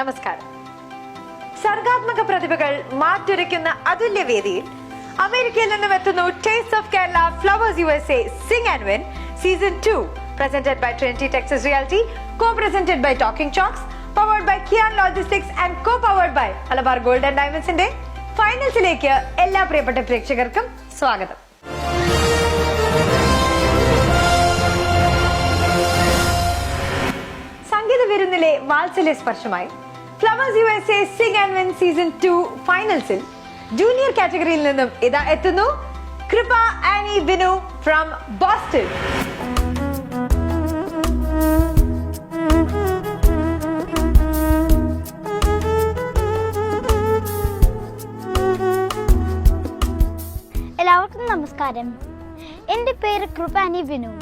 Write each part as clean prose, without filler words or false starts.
നമസ്കാരം. സർഗാത്മക പ്രതിഭകൾ മാറ്റുരയ്ക്കുന്ന അതുല്യ വേദിയിൽ അമേരിക്കയിൽ നിന്നും എത്തുന്നു taste of Kerala flowers USA sing and win season 2 presented by Trinity Texas Realty, co-presented by Talking Chalks, powered by Kian Logistics and co-powered by Malabar Gold and Diamonds ന്റെ ഫൈനൽസിലേക്ക് എല്ലാ പ്രിയപ്പെട്ട പ്രേക്ഷകർക്കും സ്വാഗതം. സംഗീത വിരുന്നിലെ വാത്സല്യ സ്പർശമായി Flowers USA sing and win season 2 ഫൈനൽസിൽ ജൂനിയർ കാറ്റഗറിയിൽ നിന്നും ഇതാ എത്തുന്നു കൃപ ആനി വിനു ഫ്രം ബോസ്റ്റൺ. എല്ലാവർക്കും നമസ്കാരം. എൻ്റെ പേര് Kripani Vinu.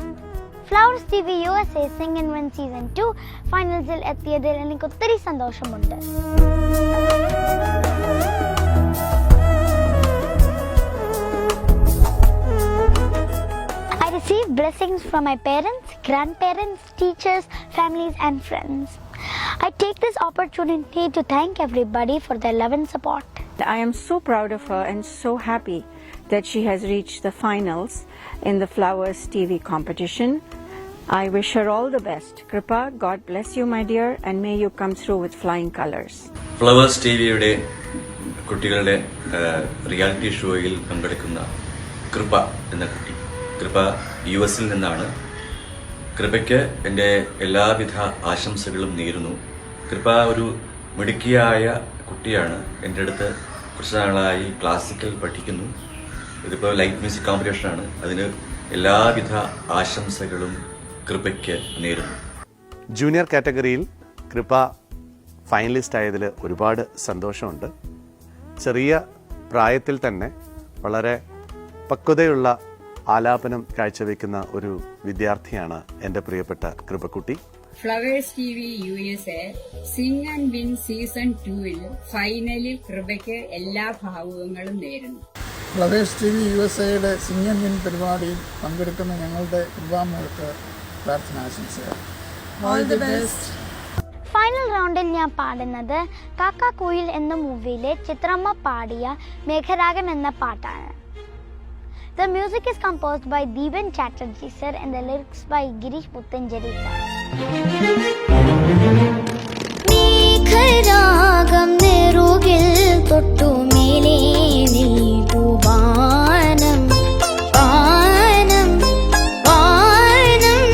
Flowers TV USA sing and win season 2 ഫൈനൽസിൽ എത്തിയതിൽ എനിക്ക് ഒത്തിരി സന്തോഷമുണ്ട്. I received blessings from my parents, grandparents, teachers, families and friends. I take this opportunity to thank everybody for their love and support. I am so proud of her and so happy that she has reached the finals in the Flowers TV competition. I wish her all the best. Kripa, God bless you, my dear, and may you come through with flying colors. Flowers ടിവിയുടെ കുട്ടികളുടെ reality ഷോയിൽ പങ്കെടുക്കുന്ന കൃപ എന്ന കുട്ടി. കൃപ US നിന്നാണ്. കൃപയ്ക്ക് എൻ്റെ എല്ലാവിധ ആശംസകളും നേരുന്നു. കൃപ ഒരു മിടുക്കിയായ കുട്ടിയാണ്. എൻ്റെ അടുത്ത് കുറച്ച് നാളായി ക്ലാസിക്കൽ പഠിക്കുന്നു. ഇതിപ്പോൾ ലൈറ്റ് മ്യൂസിക് കോമ്പറ്റീഷനാണ്. അതിന് എല്ലാവിധ ആശംസകളും കൃപയ്ക്ക് നേരുന്നു. ജൂനിയർ കാറ്റഗറിയിൽ കൃപ ഫൈനലിസ്റ്റ് ആയതിൽ ഒരുപാട് സന്തോഷമുണ്ട്. ചെറിയ പ്രായത്തിൽ തന്നെ വളരെ പക്വതയുള്ള ആലാപനം കാഴ്ചവെക്കുന്ന ഒരു വിദ്യാർത്ഥിയാണ് എൻ്റെ പ്രിയപ്പെട്ട കൃപക്കുട്ടി. Flowers TV USA sing and win season 2 ഫൈനലിൽ കൃപയ്ക്ക് എല്ലാ ഭാവുകങ്ങളും നേരുന്നു. ഫ്ലവേഴ്സ് TV USAയുടെ സിംഗ് ആൻഡ് വിൻ പരിപാടിയിൽ പങ്കെടുക്കുന്ന ഞങ്ങളുടെ കൃപാമോൾക്ക് പ്രാർത്ഥനാശംസകൾ. All the best. ഫൈനൽ റൗണ്ടിൽ ഞാൻ പാടുന്നത് കാക്ക കുയിൽ എന്ന മൂവിയിലെ ചിത്രമ്മ പാടിയ മേഘരാഗം എന്ന പാട്ടാണ്. The music is composed by Deepan Chatterjee sir and the lyrics by Girish Puttanjali sir. മേഘരാഗം നെറുകിൽ തൊട്ടു മേലേ നീൽപ്പൂ വാനം വാനം വാനം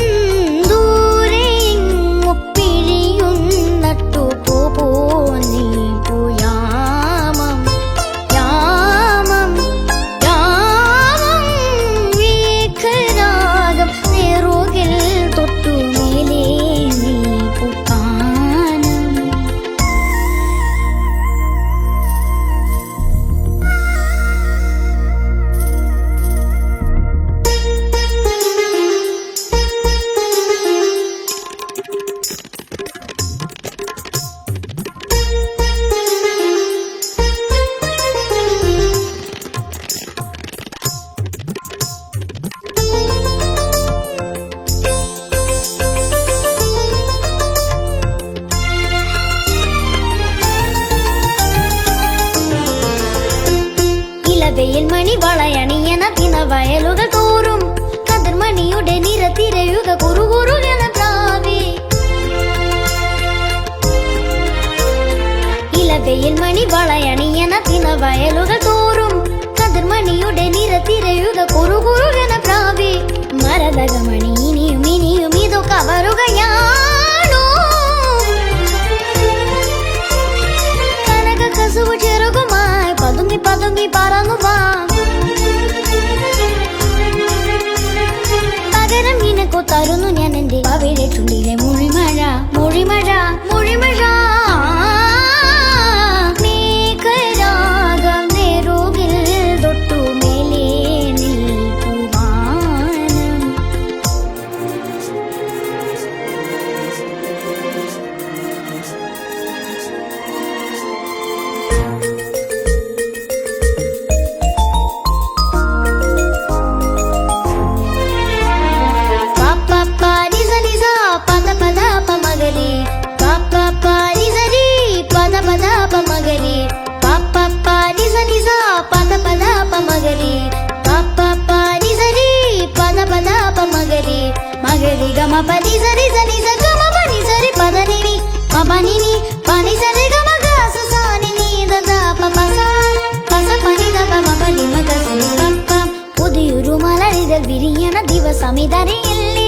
ദൂരെ മുപ്പിഴിയുന്നട്ടു പോ നീൽപ്പൂ യാമം യാമം യാമം മേഘരാഗം നെറുകിൽ തൊട്ടു മേലേ നീൽപ്പൂ കാനം. ഇലവയിൽ മണി വളയണിയന ദിന വയലുകൾ തോറും കതിർമണിയുടെ നിരത്തിരയുക കുറുകുറുകണ പ്രാവേ. ഇലവയിൽ മണി വളയണിയന ദിന വയലുകൾ തോറും കതിർമണിയുടെ നിരത്തിരയുക കുറുകുറുകണ പ്രാവേ. മരതകമണി ഇനിയും ഇനിയും ഇതു കവറുകയാണോ കനക കസുവു ചെറുകുമായി പതുങ്ങി പതുങ്ങി പറന്നു വാ. പകരം നിനക്കു തരുന്നു ഞാൻ എൻ്റെ അവിടെ ചുണ്ടിലെ മൊഴിമഴ മൊഴിമഴ മൊഴിമഴ. മേഘരാഗം നെറുകിൽ തൊട്ടു മേലേ നീൽപ്പൂ വാനം. pa pa pa ni sa pa da pa da pa ma ga re pa pa pa ni sa re gama pa ni sa gama pa ni sa re pa da ni ni pa pa ni ni pa ni sa re gama ga sa sa ni ni da da pa pa sa pa ni da pa pa ni ma ga sa ni pa pa പുതിയൊരു മലരിതൽ വിരിയണ ദിവസമിതറിയില്ലേ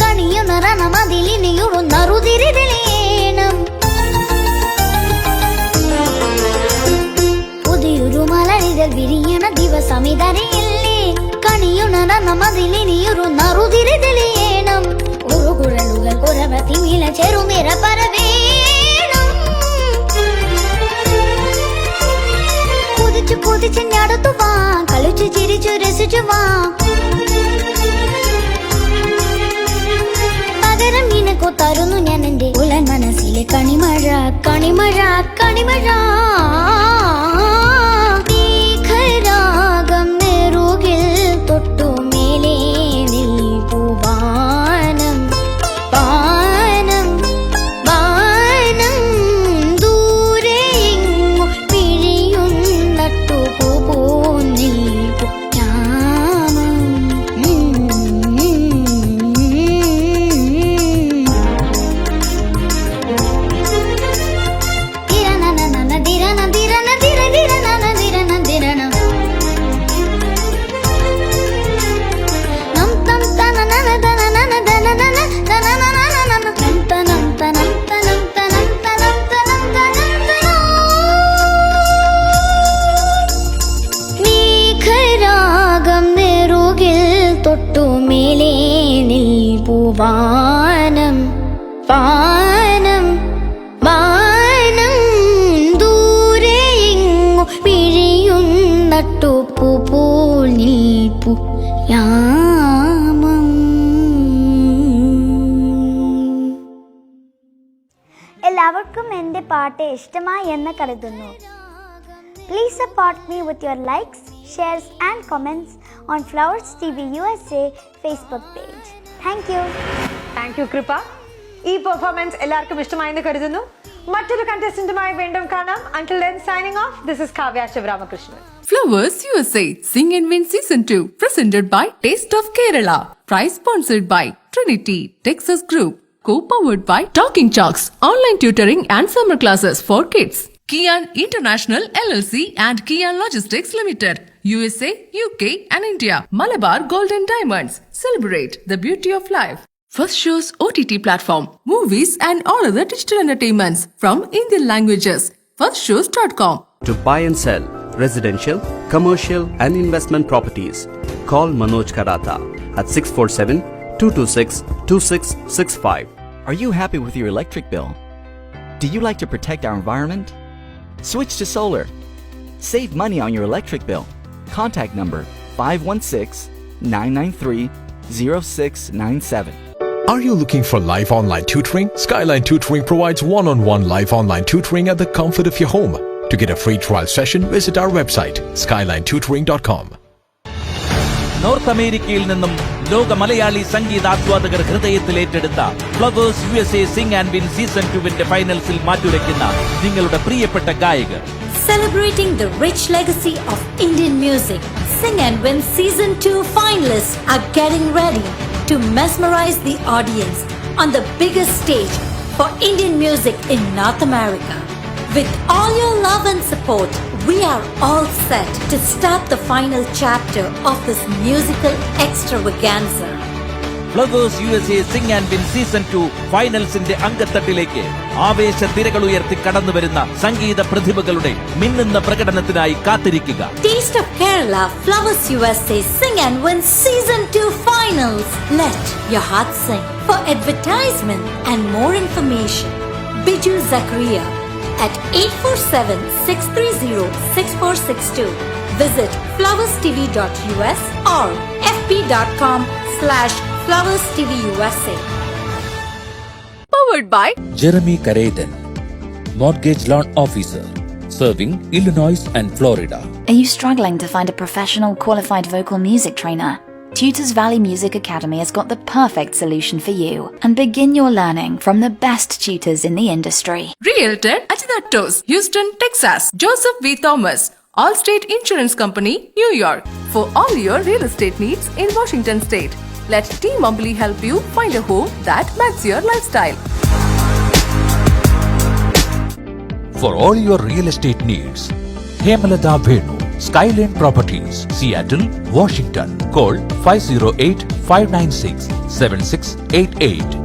കണിയുണരണ മതിലിനിയുറുന്നറുതിരിതലേണം പുതിയൊരു മലരിതൽ വിരിയണ ദിവസമിതറിയില്ലേ കണിയുണരണ മതിലിനിയുറുന്നറുതിരിതലേണം ഒരു കുഴലുകൾ കുരവത്തി നില ചെറുനിറ പരവേണം കുതിച്ചു കുതിച്ച് ഞടുത്തു വാ കളിച്ചു ചിരിച്ചു രസിച്ചു വാ പകരം നിനക്കു തരുന്നു ഞാൻ എന്റെ ഉലൻ മനസ്സിലെ കണിമഴ കണിമഴ കണിമഴ മേഘരാഗം നെറുകിൽ തൊട്ടു മേലേ നിൽപ്പുവാനം പാനം വാനം ദൂരെ എങ്ങു പിഴിയുന്നട്ടു പോന്നിൽപ്പു യാമം ദിരനനനന ദിരന ദിരന ദിര ദിരനന ദിരന ദിരന നം തം തനനന തനനന തനനന തനനനനന നം തനം തനം തനം തനം തനം തനം തനം മേഘരാഗം നെറുകിൽ തൊട്ടു മേലേ നിൽപ്പുവാനം പാനം വാനം ദൂരെ എങ്ങു പിഴിയുന്നട്ടു പോൽ നിൽപ്പു യാമം. എല്ലാവർക്കും എൻ്റെ പാട്ട് ഇഷ്ടമായി എന്ന് കരുതുന്നു. Please support me with your likes, shares and comments on Flowers TV USA Facebook page. Thank you. Thank you കൃപ. ഈ പെർഫോമൻസ് എല്ലാവർക്കും ഇഷ്ടമായെന്ന് കരുതുന്നു. മറ്റൊരു കണ്ടസ്റ്റന്റുമായി വീണ്ടും കാണാം. Until then, signing off. This is Kavya Shivaramakrishan. Flowers USA Sing and Win Season 2 presented by Taste of Kerala. Prize sponsored by Trinity Texas Group. Co-powered by Talking Chalks online tutoring and summer classes for kids. Kian International LLC and Kian Logistics Limited. USA, UK and India. Malabar Gold and Diamonds. Celebrate the beauty of life. First Show's OTT platform. Movies and all other digital entertainments from Indian languages. Firstshows.com. To buy and sell residential, commercial and investment properties, call Manoj Karata at 647-226-2665. Are you happy with your electric bill? Do you like to protect our environment? Switch to solar. Save money on your electric bill. Contact number 516-993-0697. Are you looking for live online tutoring? Skyline Tutoring provides one-on-one live online tutoring at the comfort of your home. To get a free trial session, visit our website skylinetutoring.com. North അമേരിക്കയിൽ നിന്നും ലോക മലയാളി സംഗീതാസ്വാദകർ ഹൃദയത്തിൽ ഏറ്റെടുത്ത flowers USA sing and win season 2 ഫൈനൽസിൽ മാറ്റുരയ്ക്കുന്ന നിങ്ങളുടെ പ്രിയപ്പെട്ട ഗായകർ. Celebrating the rich legacy of Indian music, Sing and Win Season 2 finalists are getting ready to mesmerize the audience on the biggest stage for Indian music in North America. With all your love and support, we are all set to start the final chapter of this musical extravaganza. Flowers USA sing and win season 2 ഫൈനൽസിന്റെ അങ്കത്തട്ടിലേക്ക് ആവേശ തിരകൾ ഉയർത്തി കടന്നുവരുന്ന സംഗീത പ്രതിഭകളുടെ മിന്നുന്ന പ്രകടനത്തിനായി കാത്തിരിക്കുക. Taste of Kerala, Flowers USA Sing and Win Season 2 Finals. Let your heart sing. For advertisement and more information, Biju Zakaria at 847-630-6462. Visit flowerstv.us or fb.com/flowerstvusa. Powered by Jeremy Karedan, Mortgage Loan Officer, serving Illinois and Florida. Are you struggling to find a professional qualified vocal music trainer? Tutors Valley Music Academy has got the perfect solution for you and begin your learning from the best tutors in the industry. Realtor Achidatos, Houston, Texas. Joseph V. Thomas, Allstate Insurance Company, New York. For all your real estate needs in Washington State. Let Team Mumbly help you find a home that matches your lifestyle. For all your real estate needs, Hemalata Venu, Skyline Properties, Seattle, Washington. Call 508-596-7688.